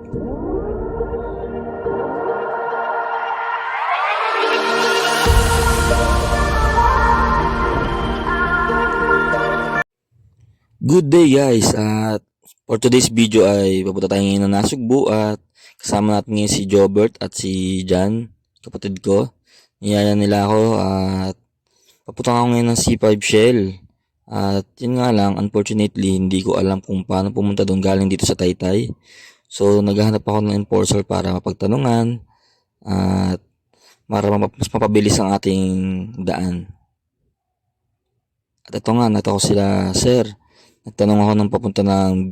Good day guys, at for today's video ay papunta tayo ngayon ng Nasugbu at kasama natin ngayon si Jobert at si Jan, kapatid ko. Niyaya nila ako at papunta ako ngayon ng C5 Shell. At yun nga lang, unfortunately hindi ko alam kung paano pumunta doon galing dito sa Taytay. So naghahanap ako ng enforcer para mapagtanungan at para mas mapabilis ang ating daan. At ito nga, nato ko sila, sir. Nagtanong ako ng papunta ng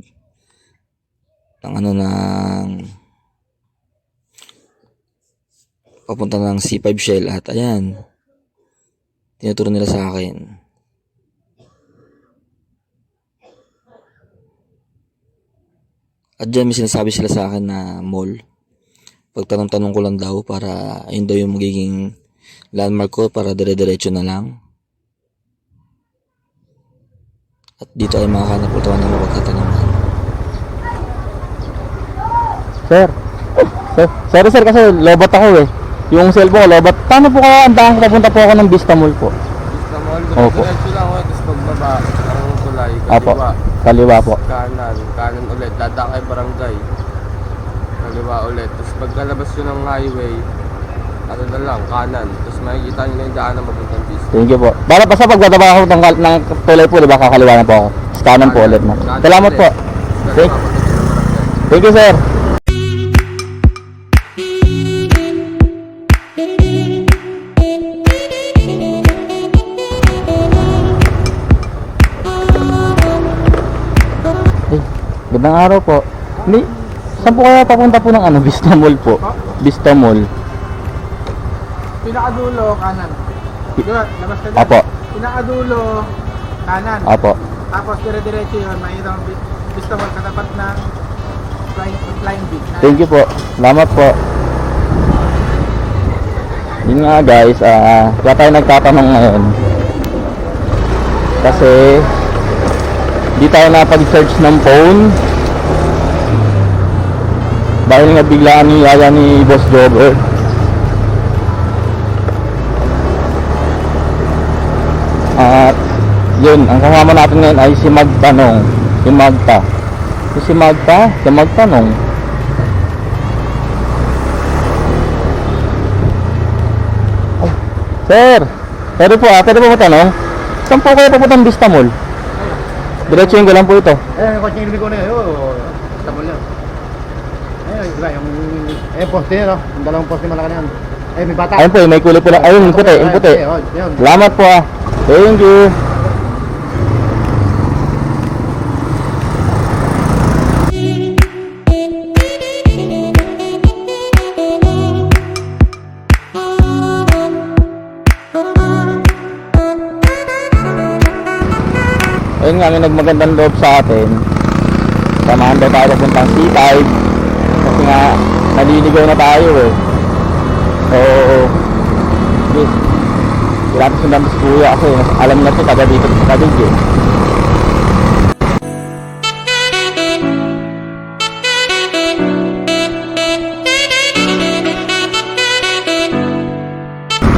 papunta ng C5 Shell at ayan, tinuturo nila sa akin. At dyan may sinasabi sila sa akin na mall. Pagtanong-tanong ko lang daw para ayun daw yung magiging landmark ko para dire-diretso na lang. At dito ay makahanap ko tayo ng mapagtatanungan. Sorry sir, kasi lobat ako eh. Yung cellphone ko lobat. Paano po kaya andahan ko papunta po ako ng Vista Mall po? Vista Mall, opo. diretso lang ako, tapos pagbaba, ang tulay, Apo, kaliwa. kaliwa po. Kanan ulit, dadaan kay barangay. Kaliwa ulit, tapos pagkalabas yun ng highway, ano na lang, kanan. Tapos makikita nyo na yung daan na mapuntang Vista. Thank you po. Basta pagbaba ako ng tulay po, diba, kakaliwa na po ako. Kanan po ulit na. Salamat po. Thank you sir. Gandang araw po. Hindi, saan po kaya papunta po ng Vista Mall po? Vista Mall. Pinakadulo, kanan. Diba, labas ka dyan. Apo. Pinakadulo, kanan. Apo. Tapos dire-diretso yun, makikita mo Vista Mall katapat ng Flying Big. Thank you po. Salamat po. Yun nga guys, kaya tayo nagtatanong ngayon. Kasi di tayo napag-search ng phone. Dahil nga biglaan ni yaya ni Boss Jobber. At yun, ang kasama natin ngayon ay si Magtanong. Si Magta. Si Magta, si Magtanong. Ay, sir, pwede po pwede po matanong? Saan po kayo papuntang Vista Mall? Diretsuhin ko lang po ito. Yung kotse yung ko na yun, Vista Mall yun. Diba, yung poste yun, no? Yung dalawang poste malaki na yan. May bata. Ayun po, may kulay po lang. Ayun, yung puti, yung puti. Salamat po Thank you. Ayun nga, may nagmagandang loob sa atin. Samahan daw tayo papuntang C5. Kasi nga, naliligaw na tayo eh. So, yes. Kailangan sundan si kuya kasi alam na ito, taga dito sa Tadig eh.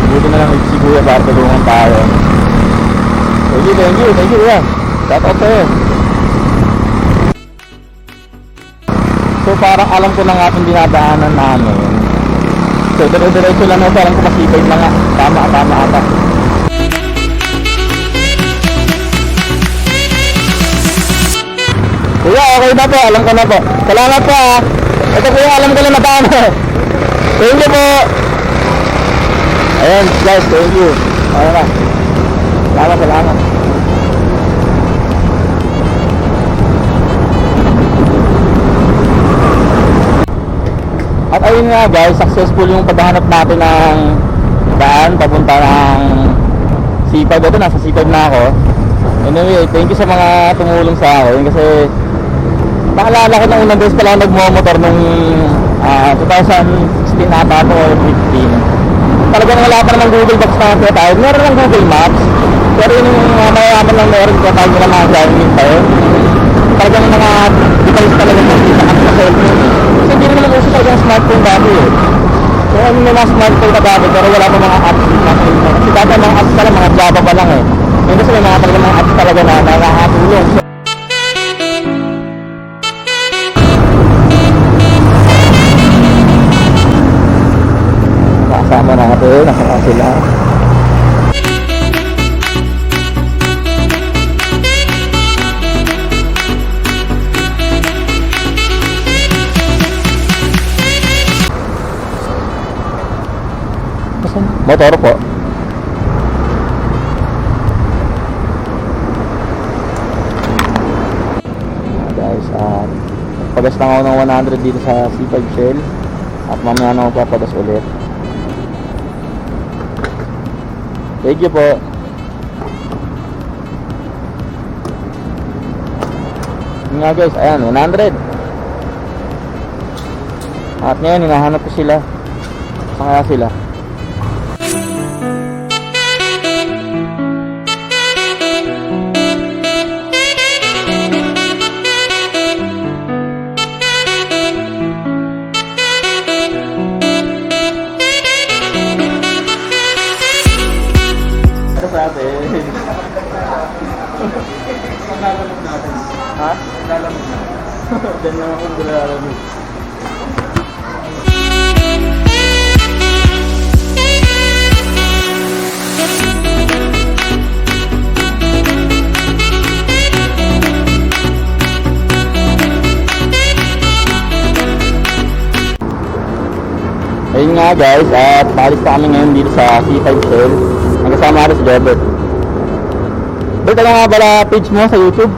Buti na lang si kuya para tulungan tayo. Thank you kuya. Shout out sa'yo. So parang alam ko na nga itong dinadaanan namin. So dire-diretso lang ako, alam ko masipay na nga. Tama ata. Kuya, okay na po, alam ko na po. Salamat po Ito kuya, alam ko na natama. Thank you po. Ayan guys, thank you. Okay na. Salamat. At ayun nga guys, successful yung paghahanap natin ng daan papunta ng C5. Ito, nasa C5 na ako. Anyway, thank you sa mga tumulong sa akin kasi naalala ko na unang beses pala ako nagmomotor nung 2016 ata ako or 15. Talagang wala pa naman Google Maps na tayo. Meron ng Google Maps, pero yung mayayaman lang meron kaya tayo nila mga gaming pa yun. Talagang mga device talaga nakita kasi sa cellphone. Kasi hindi smartphone dati eh. So kami may mga smartphone na dati pero wala pa mga apps. Kasi dati mga apps pala, mga Java pa lang eh. Ngayon kasi may mga apps talaga na nakakatulong. So, kasama natin, nakaka sila. Motor po. Guys, pagas lang ako ng 100 dito sa C5 Shell. At mamaya na ako papagas ulit. Thank you po. Yun nga guys, ayan, 100. At ngayon, hinahanap ko sila. Saan kaya sila? Sa atin. Lalamog natin. Ha? Lalamog natin. Diyan naman kung lalamog. Ayun nga guys, at paalis na kami ngayon dito sa C5 Shell. Nagkasama natin si Jobert. Bert, ano nga pala page mo sa YouTube?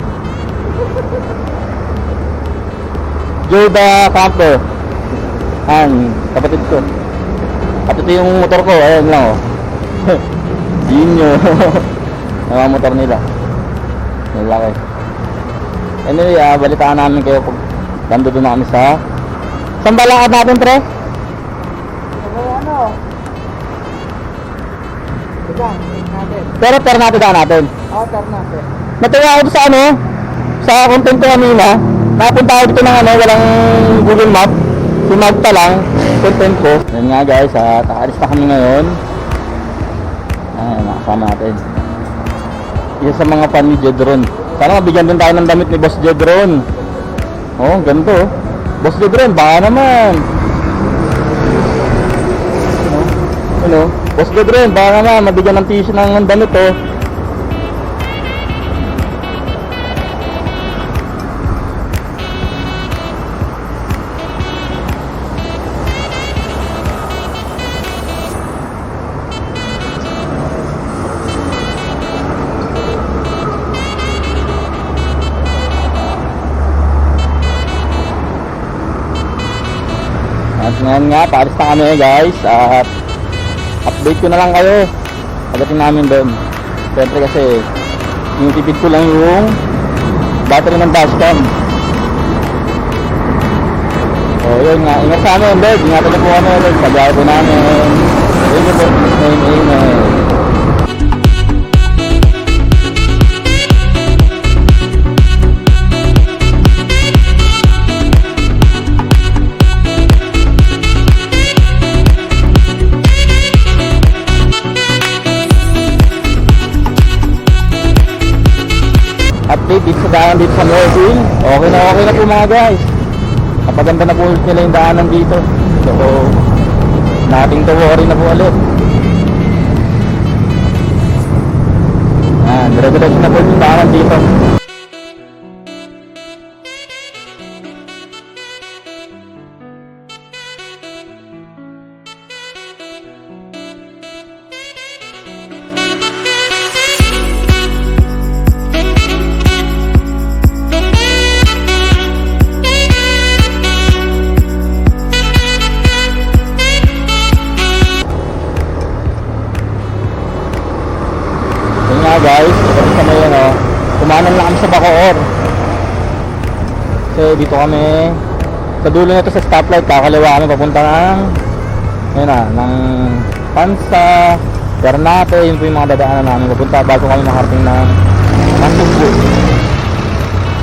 Joe the Camper. Ayan, kapatid ko. At ito yung motor ko, ayan lang oh. Yun yun. Mga motor nila. Nalaki. Anyway, balitaan namin kayo pag nandun na kami sa... Saan ba lakad natin, pre? Pero turn natin. Oo, turn natin. Natuwa ako sa ano, sa content ko kanina. Napunta ako dito ng ano, walang Google Map. Si Magta lang, content ko. Yan nga guys, takaalis na kami ngayon. Ayan, nakasama natin. Isa sa mga fan ni Jedron. Sana mabigyan din tayo ng damit ni Boss Jedron. Oh, ganito. Boss Jedron, baka naman. Ano? Boss Jedron, baka naman mabigyan ng t-shirt ng damit oh. At ngayon nga, paalis na kami guys. At update ko na lang kayo pagdating namin doon. Siyempre kasi yung tipid ko lang yung battery ng dashcam. So yun nga, ingat sa amin Bed, ingatan na po kami ulit sa biyahe po namin. Thank you po. Amen. Update dito sa daanan dito sa Northville. Okay na po mga guys. Napaganda na po nila yung daanan dito. So nothing to worry na po ulit. Dire-diretso na po yung daanan dito. Guys, ito sa may ano, kumanan lang kami sa Bacoor. Kasi dito kami sa dulo nito sa stoplight, kakaliwa kami papunta ng ayun na, ng Pansa, Ternate, yun po yung mga dadaanan namin papunta bago kami makarating ng Masugbu.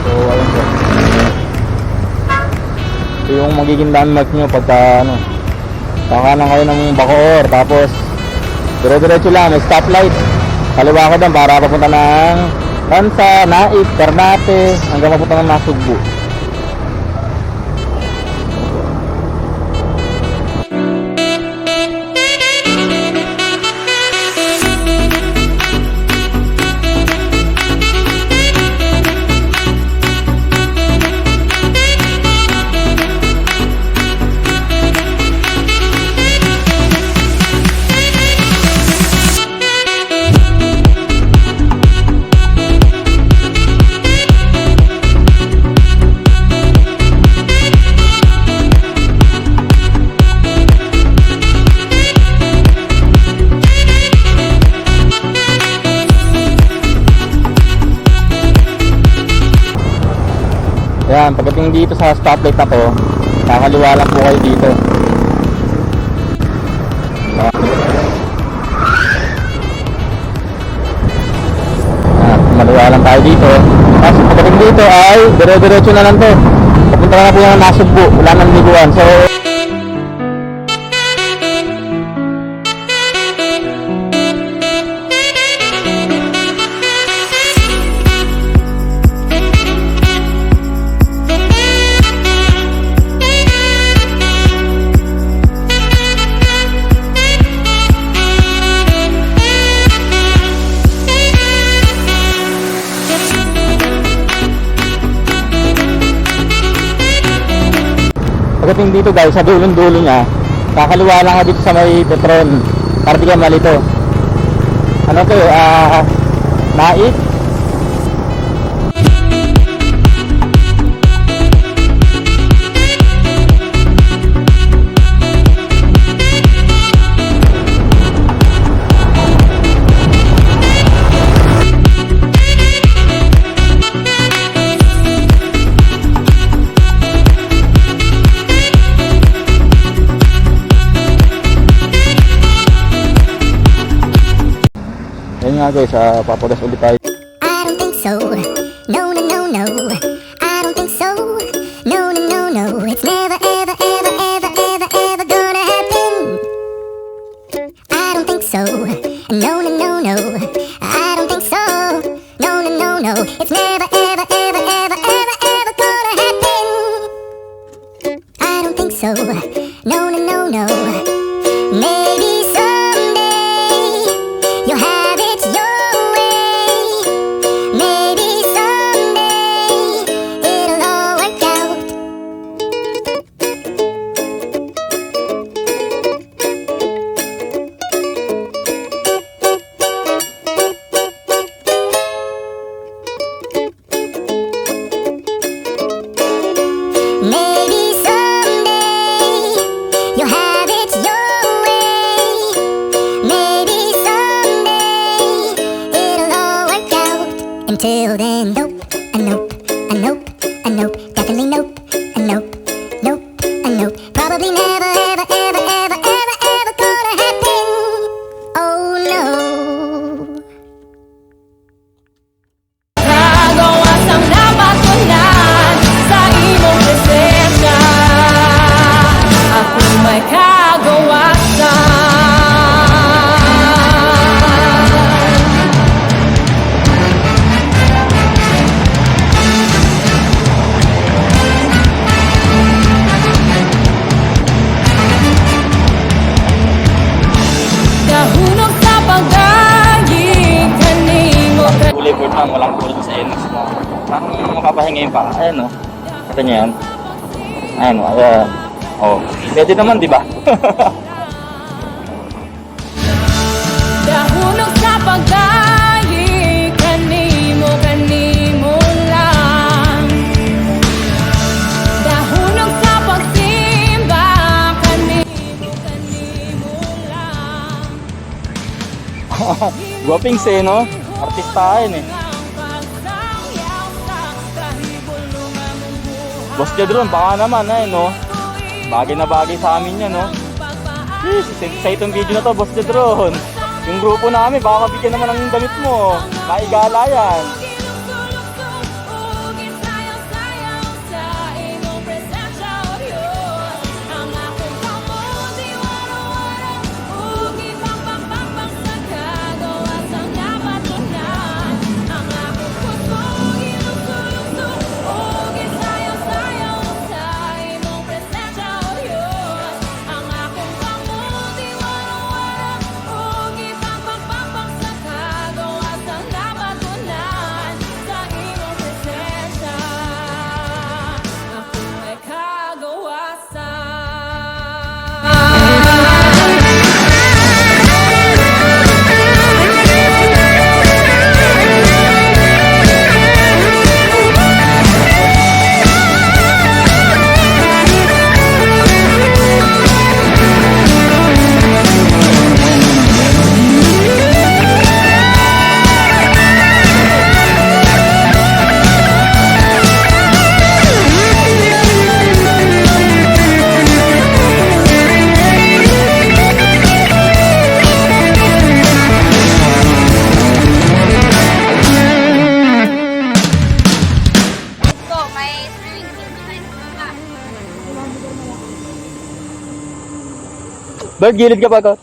So ayun po. Ito yung magiging landmark nyo pagka ano, kakanan kayo ng Bacoor, tapos dire-diretso lang, may stoplight. Kaliwa ko doon para papunta ng Tansa, Naik, Ternate, hanggang papunta ng Nasugbu. Yan, pagdating dito sa stoplight na to, kakaliwa lang po kayo dito. Maliwa lang tayo dito. Tapos pagdating dito ay dire-diretso na lang to. Papunta na po ng Nasugbu, wala nang liguan. So pagdating dito guys, sa dulong-dulo niya, kakaliwa lang ka dito sa may Petron para di ka malito. Ano to Naik. Ayun nga guys, papagas ulit tayo. I don't think so. No, no, no, no. I don't think so. No, no, no, no. It's never, ever, ever, ever, ever, ever gonna happen. I don't think so. No, no, no, no. I don't think so. No, no, no, no. It's never, ever, ever, ever, ever, ever gonna happen. I don't think so. No, no, no, no. Maybe someday you'll have it your way. Maybe someday it'll all work out. Maybe someday you'll have it your way. Maybe someday it'll all work out. Until then, nope, a nope, a nope, a nope, definitely nope, a nope, nope, a nope. Probably never, ever, ever, ever, ever, ever gonna happen. Oh no. Kagawas ang napatunan sa imong presensya. Ako may kagawasan. Nahulog sa pag-ayi kanimo. Fully board na, walang tulog sa NX na. Parang makapahinga yung pa. Ayan o. Kata niya yan. Ayan o. Ayan. O. Pwede naman, di ba? Nahulog sa pag-ayi kanimo, kanimo lang. Nahulog sa pagsimba kanimo, kanimo lang. Guwapings eh, no? Artistahin eh. Boss Jadron, baka naman eh, no? Bagay na bagay sa amin yan, no? Sa itong video na to, Boss Jadron. Yung grupo namin, baka mabigyan naman ng damit mo. Maigala yan. Sayaw-sayaw sa imong presensya, oh, Bird, gilid ka ba, Kot?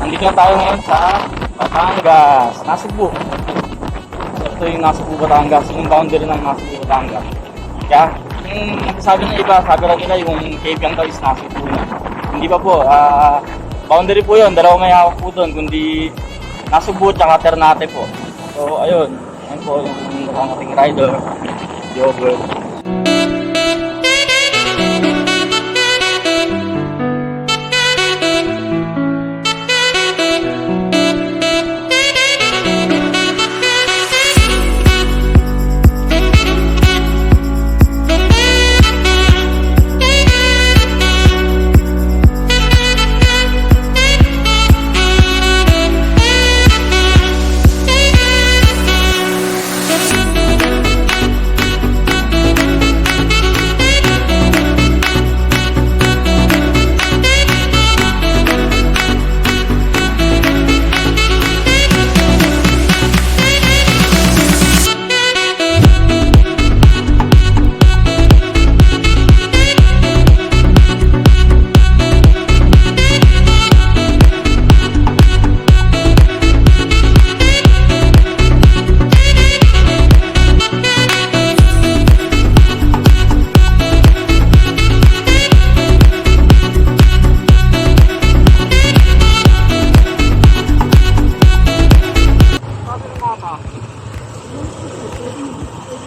Nandito na tayo ngayon sa Batangas, Nasugbu. Ito yung Nasugbu, Batangas, yung boundary ng Nasugbu, Batangas. Kaya, yung sabi ng iba, sabi lang nila yung cave yung daw is Nasugbu na. Hindi pa po, boundary po yun, dalawa may hawak po doon, kundi Nasugbu tsaka Ternate po. So, ayun po yung ating rider, Jobert.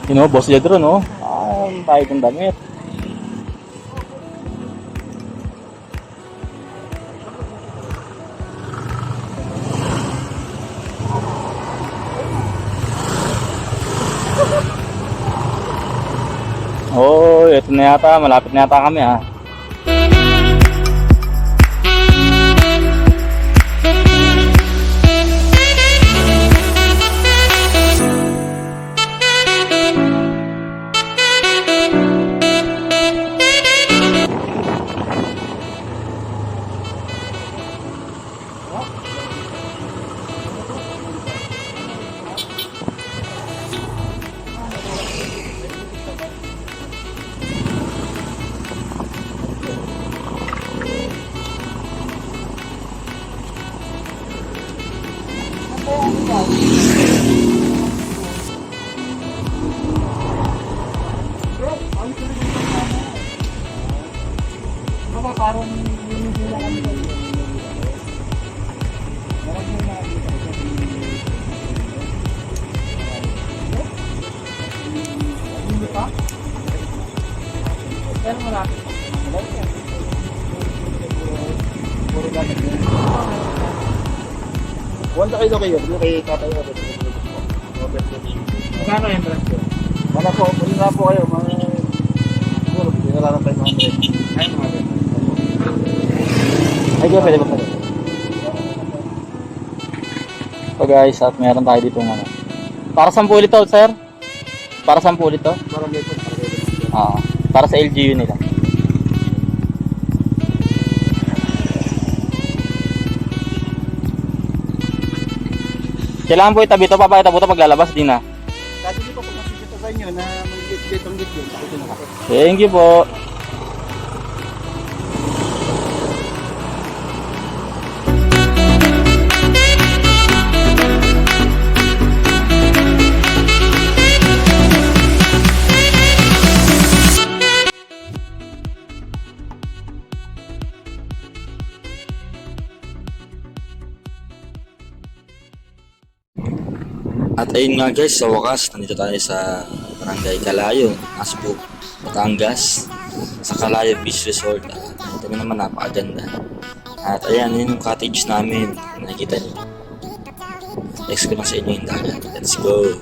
You know, Boss Jedro, no? Ang tayo kong damit. Oh, ito na yata. Malapit na yata kami, ha. Wala kayo kayo, yung kay tatay ko. Magkano yung entrance ko? Wala po, muli nga po kayo, mga siguro, pinalaran tayo mga entrance. Ay, mga entrance. Ay, kaya pwede ba kayo? So guys, at meron tayo dito ng ano. Para saan po ulit to, sir? Para saan po ulit to? Parang may po, Para sa LGU nila. Kailangan po itabi ito, papakita po ito paglalabas din na. Kasi di po kung makikita sa inyo na mag-git ang git yun. Ito na ako. Thank you po. At ayun nga guys, sa wakas, nandito tayo sa Barangay Calayo, Asbo, Batangas, sa Calayo Beach Resort. At ito naman, napakaganda. At ayan, yun yung cottage namin. Nakikita niyo. Next ko lang sa inyo yung dagat. Let's go!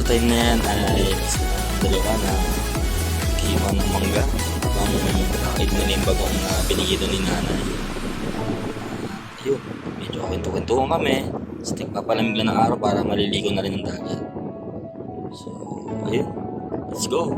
Time na yan ay dalawa na kiwa ng mangga ang nakakit nila yung bagong binigay doon ni nanay. Ayun, medyo kwento-kwentuhan kami. Stick papalamig lang ng araw para maliligo na rin ng dagat. So, ayun, let's go!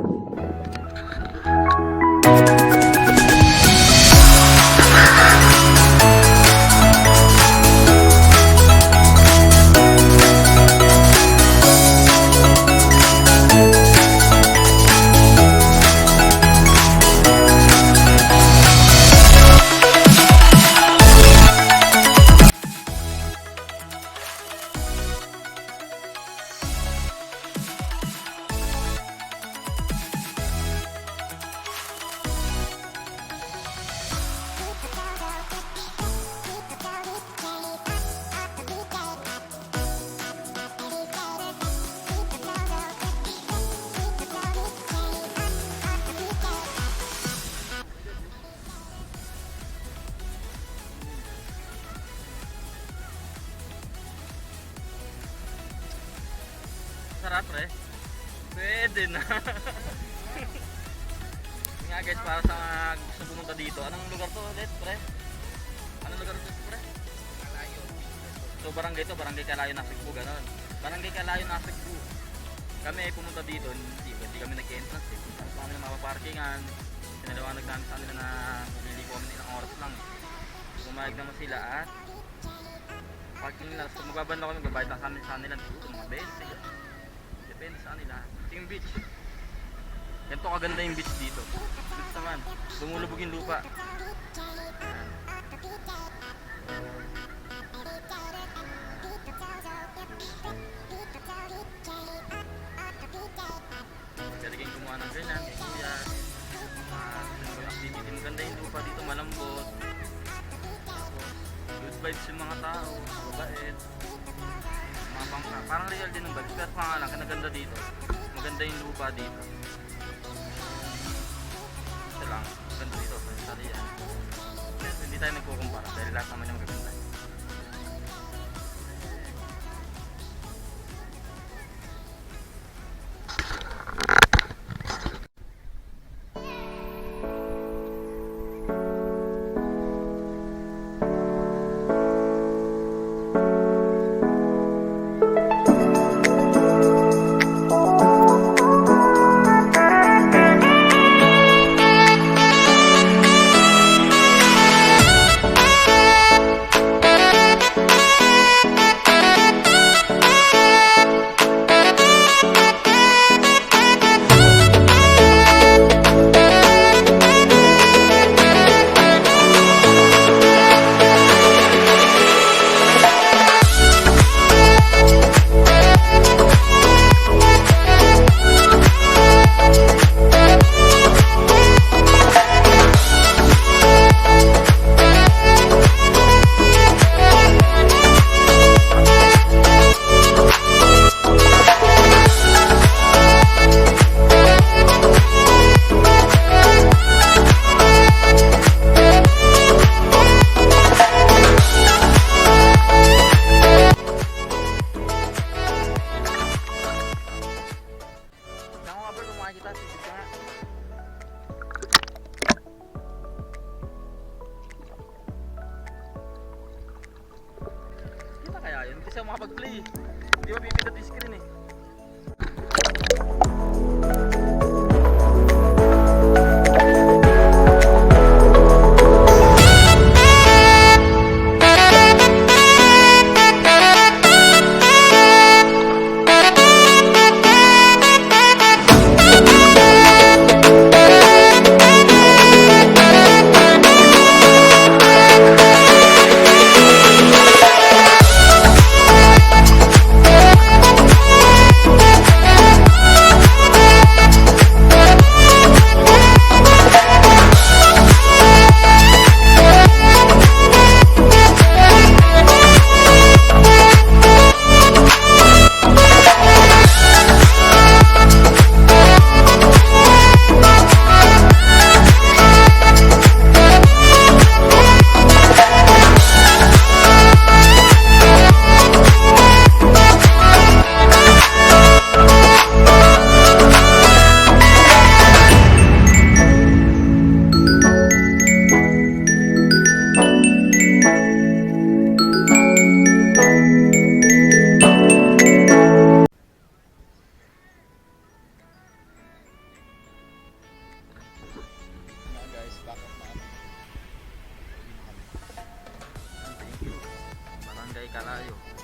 Sarap pre. Pwede na. Yun nga guys, para sa mga gusto pumunta dito. Anong lugar to ulit pre? Anong lugar to pre? Calayo. So barangay to, Barangay Calayo, Nasugbu, ganon. Barangay Calayo, Nasugbu. Kami ay pumunta dito, hindi kami nag-entrance eh. Tapos kami na mapaparkingan. Pinaliwanag namin sa kanila na maliligo kami ilang oras lang eh. Pumayag naman sila at parking nila. So magbabanda kami, magbabayad lang sa kanila dito, mga 20. Depende sa kanila. Yung beach. Ganito kaganda yung beach dito. Beach naman. Lumulubog yung lupa. Pwede kayong kumuha ng ganyan. Kuya. Activity. Maganda yung lupa dito. Malambot. Good vibes yung mga tao. Mabait. Parang real din ng vibes. Pero nga lang, kinaganda dito. Maganda yung lupa dito. Ito lang. Maganda dito. Hindi tayo nagkukumpara. Dahil lahat naman yung magaganda. makapag-play. Di ba pipindot yung screen eh. Barangay Kalayo.